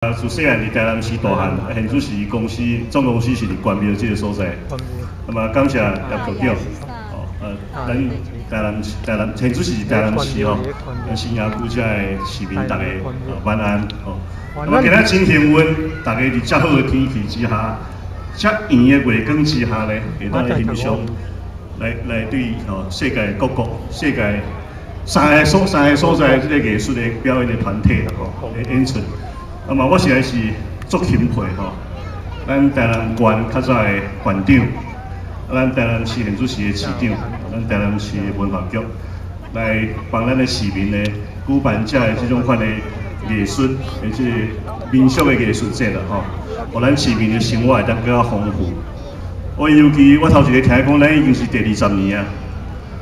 自细汉伫台南市大汉，现主是公司总公司是伫关庙这个所在。那么感谢叶局长，咱现主是台南市吼，新雅区遮的市民大家晚安哦。那么今仔真幸运，大家伫遮好的天气之下，遮圆的月光之下呢，会当来欣赏，来对世界各国、世界三个所在这个艺术的表演的团体啦吼，来演出。 那么我实在是足钦佩吼，咱台南县较早的县长，咱台南市现主市的市长，咱台南市的文化局来帮咱的市民呢举办这这种款的艺术，而且民俗的艺术节啦吼，互咱市民的生活会当更加丰富。尤其我头一个听讲，咱已经是第20年啊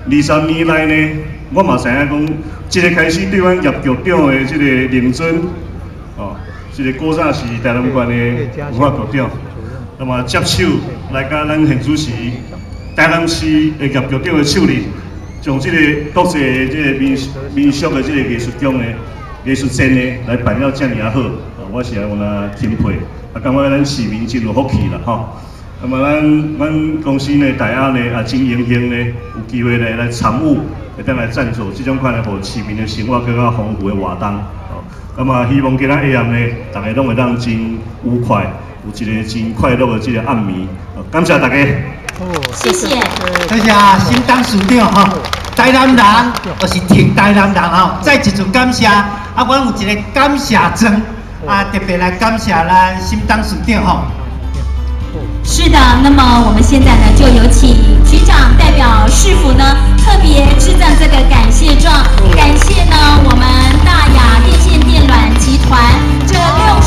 ，20年来呢，我嘛知影讲，即个开始对阮叶局长的即个认真哦。 一个古早是台南县的文化局长，那么接手来甲咱现主市台南市的叶局长的手里，将这个国际的这个民俗的这个艺术奖的艺术节呢来办了这么好，我是有那钦佩，感觉咱市民真有福气啦吼。那么咱公司呢，大家呢也真荣幸呢，有机会呢来参与，会当来赞助这种款的，互市民的生活更加丰富的活动。 那么希望今仔下暗呢，大家拢会当真愉快，有一个真快乐的这个暗暝。感谢大家。谢谢。多谢新董事长吼，台南人就是挺台南人吼，再一次感谢。阮有一个感谢状，特别来感谢咱新董事长吼。是的，那么我们现在呢，就有请局长代表市府呢，特别致赠这个感谢状，感谢呢我们大雅电线电缆集团这6